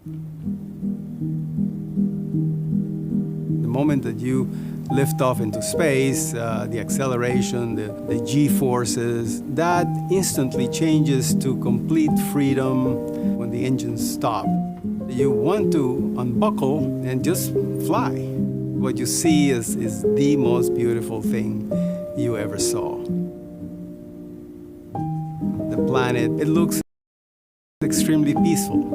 The moment that you lift off into space, the acceleration, the G-forces, that instantly changes to complete freedom when the engines stop. You want to unbuckle and just fly. What you see is the most beautiful thing you ever saw. The planet, it looks extremely peaceful,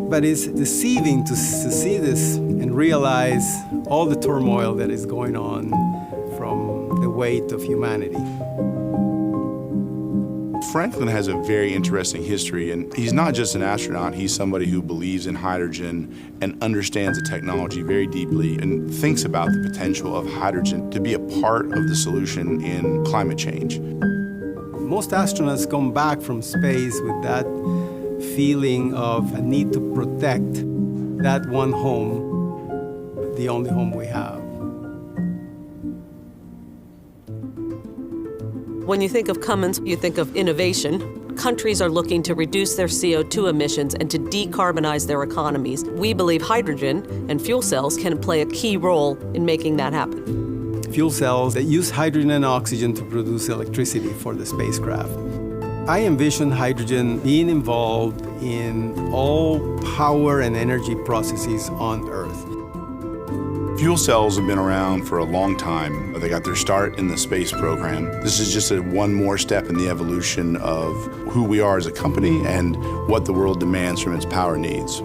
but it's deceiving to see this and realize all the turmoil that is going on from the weight of humanity. Franklin has a very interesting history, and he's not just an astronaut, he's somebody who believes in hydrogen and understands the technology very deeply and thinks about the potential of hydrogen to be a part of the solution in climate change. Most astronauts come back from space with that feeling of a need to protect that one home, the only home we have. When you think of Cummins, you think of innovation. Countries are looking to reduce their CO2 emissions and to decarbonize their economies. We believe hydrogen and fuel cells can play a key role in making that happen. Fuel cells that use hydrogen and oxygen to produce electricity for the spacecraft. I envision hydrogen being involved in all power and energy processes on Earth. Fuel cells have been around for a long time. They got their start in the space program. This is just one more step in the evolution of who we are as a company and what the world demands from its power needs.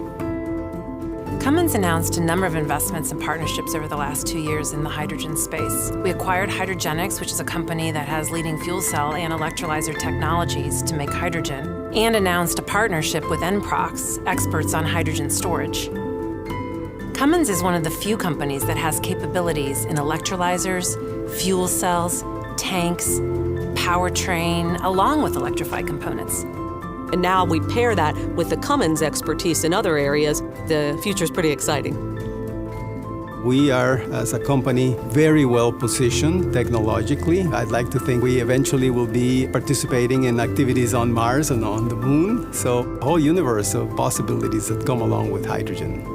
Cummins announced a number of investments and partnerships over the last 2 years in the hydrogen space. We acquired Hydrogenics, which is a company that has leading fuel cell and electrolyzer technologies to make hydrogen, and announced a partnership with NPROXX, experts on hydrogen storage. Cummins is one of the few companies that has capabilities in electrolyzers, fuel cells, tanks, powertrain, along with electrified components. And now we pair that with the Cummins expertise in other areas. The future's pretty exciting. We are, as a company, very well positioned technologically. I'd like to think we eventually will be participating in activities on Mars and on the Moon. So a whole universe of possibilities that come along with hydrogen.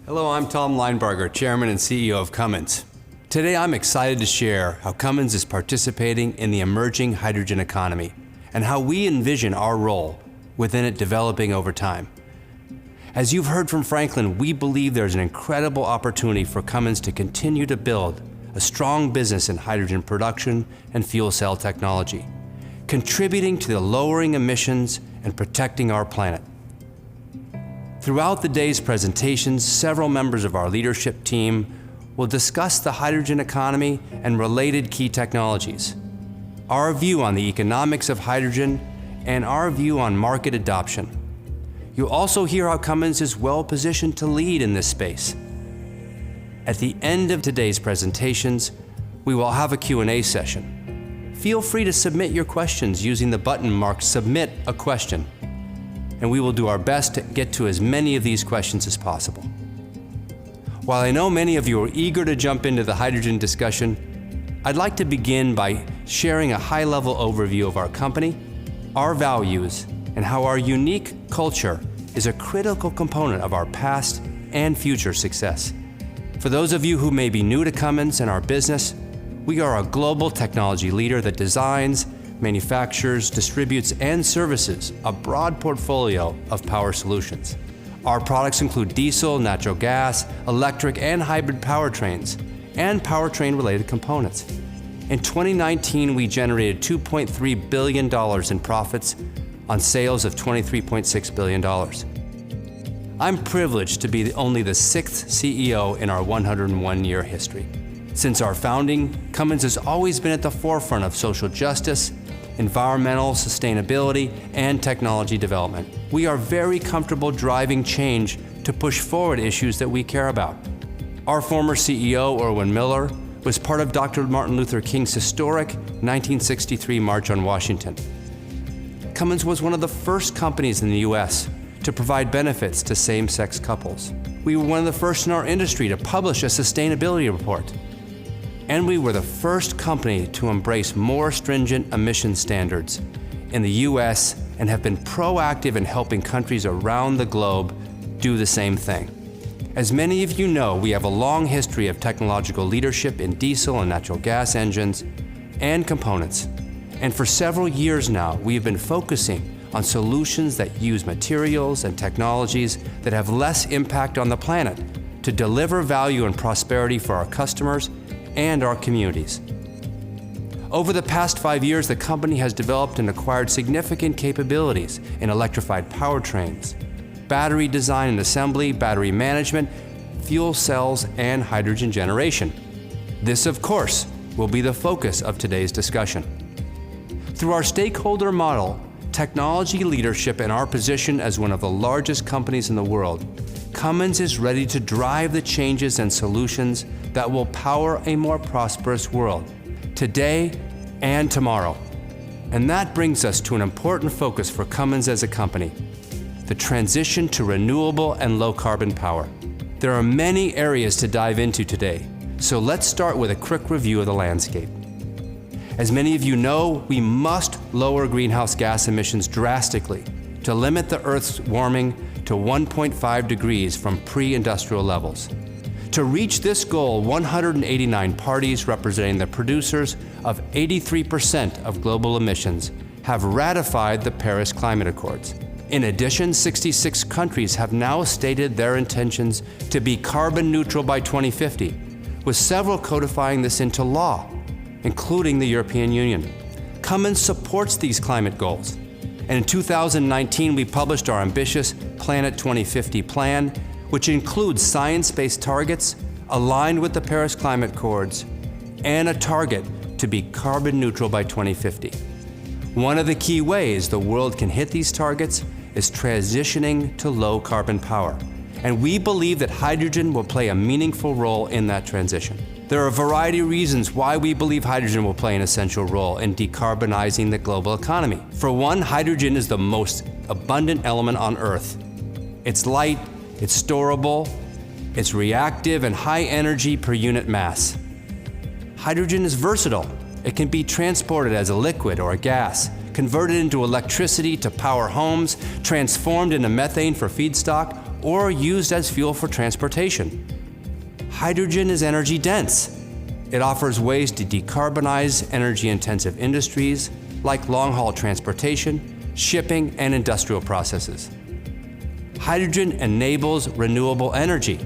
Hello, I'm Tom Linebarger, Chairman and CEO of Cummins. Today I'm excited to share how Cummins is participating in the emerging hydrogen economy and how we envision our role within it developing over time. As you've heard from Franklin, we believe there's an incredible opportunity for Cummins to continue to build a strong business in hydrogen production and fuel cell technology, contributing to the lowering emissions and protecting our planet. Throughout the day's presentations, several members of our leadership team will discuss the hydrogen economy and related key technologies, our view on the economics of hydrogen, and our view on market adoption. You'll also hear how Cummins is well positioned to lead in this space. At the end of today's presentations, we will have a Q&A session. Feel free to submit your questions using the button marked Submit a Question, and we will do our best to get to as many of these questions as possible. While I know many of you are eager to jump into the hydrogen discussion, I'd like to begin by sharing a high-level overview of our company, our values, and how our unique culture is a critical component of our past and future success. For those of you who may be new to Cummins and our business, we are a global technology leader that designs, manufactures, distributes, and services a broad portfolio of power solutions. Our products include diesel, natural gas, electric, and hybrid powertrains, and powertrain-related components. In 2019, we generated $2.3 billion in profits on sales of $23.6 billion. I'm privileged to be only the 6th CEO in our 101-year history. Since our founding, Cummins has always been at the forefront of social justice, environmental sustainability, and technology development. We are very comfortable driving change to push forward issues that we care about. Our former CEO, Irwin Miller, was part of Dr. Martin Luther King's historic 1963 March on Washington. Cummins was one of the first companies in the U.S. to provide benefits to same-sex couples. We were one of the first in our industry to publish a sustainability report. and we were the first company to embrace more stringent emission standards in the US and have been proactive in helping countries around the globe do the same thing. As many of you know, we have a long history of technological leadership in diesel and natural gas engines and components. And for several years now, we have been focusing on solutions that use materials and technologies that have less impact on the planet to deliver value and prosperity for our customers and our communities. Over the past 5 years, the company has developed and acquired significant capabilities in electrified powertrains, battery design and assembly, battery management, fuel cells, and hydrogen generation. This, of course, will be the focus of today's discussion. Through our stakeholder model, technology leadership, and our position as one of the largest companies in the world, Cummins is ready to drive the changes and solutions that will power a more prosperous world, today and tomorrow. And that brings us to an important focus for Cummins as a company: the transition to renewable and low-carbon power. There are many areas to dive into today, so let's start with a quick review of the landscape. As many of you know, we must lower greenhouse gas emissions drastically to limit the Earth's warming to 1.5 degrees from pre-industrial levels. To reach this goal, 189 parties representing the producers of 83% of global emissions have ratified the Paris Climate Accords. In addition, 66 countries have now stated their intentions to be carbon neutral by 2050, with several codifying this into law, including the European Union. Cummins supports these climate goals, and in 2019 we published our ambitious Planet 2050 plan, which includes science-based targets aligned with the Paris Climate Accords and a target to be carbon neutral by 2050. One of the key ways the world can hit these targets is transitioning to low-carbon power, and we believe that hydrogen will play a meaningful role in that transition. There are a variety of reasons why we believe hydrogen will play an essential role in decarbonizing the global economy. For one, hydrogen is the most abundant element on Earth. It's light, it's storable, it's reactive and high energy per unit mass. Hydrogen is versatile. It can be transported as a liquid or a gas, converted into electricity to power homes, transformed into methane for feedstock, or used as fuel for transportation. Hydrogen is energy dense. It offers ways to decarbonize energy-intensive industries like long-haul transportation, shipping, and industrial processes. Hydrogen enables renewable energy.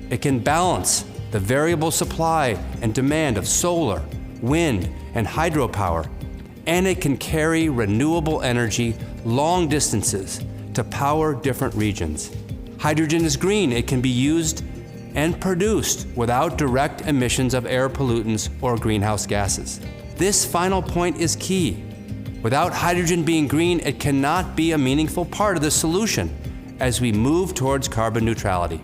It can balance the variable supply and demand of solar, wind, and hydropower, and it can carry renewable energy long distances to power different regions. Hydrogen is green. It can be used and produced without direct emissions of air pollutants or greenhouse gases. This final point is key. Without hydrogen being green, it cannot be a meaningful part of the solution as we move towards carbon neutrality.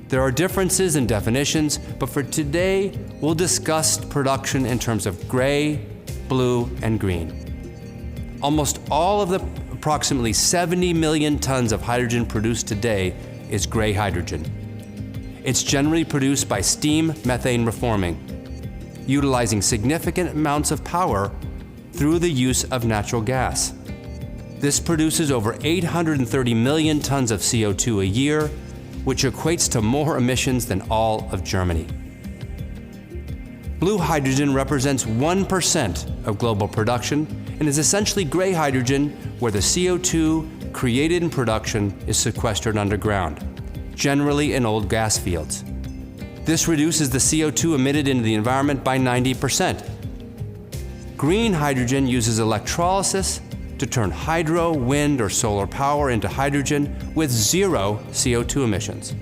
There are differences in definitions, but for today, we'll discuss production in terms of gray, blue, and green. Almost all of the approximately 70 million tons of hydrogen produced today is gray hydrogen. It's generally produced by steam methane reforming, utilizing significant amounts of power through the use of natural gas. This produces over 830 million tons of CO2 a year, which equates to more emissions than all of Germany. Blue hydrogen represents 1% of global production and is essentially gray hydrogen, where the CO2 created in production is sequestered underground, generally in old gas fields. This reduces the CO2 emitted into the environment by 90%. Green hydrogen uses electrolysis to turn hydro, wind, or solar power into hydrogen with zero CO2 emissions.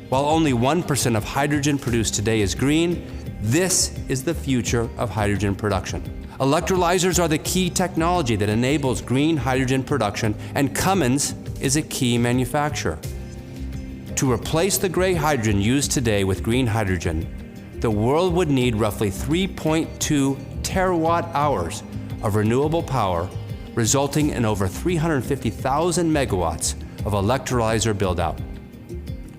While only 1% of hydrogen produced today is green, this is the future of hydrogen production. Electrolyzers are the key technology that enables green hydrogen production, and Cummins is a key manufacturer. To replace the gray hydrogen used today with green hydrogen, the world would need roughly 3.2 terawatt hours of renewable power, resulting in over 350,000 megawatts of electrolyzer build-out.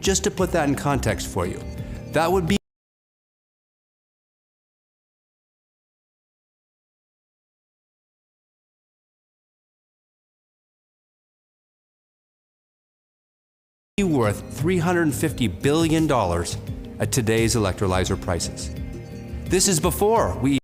Just to put that in context for you, that would be worth $350 billion at today's electrolyzer prices. This is before we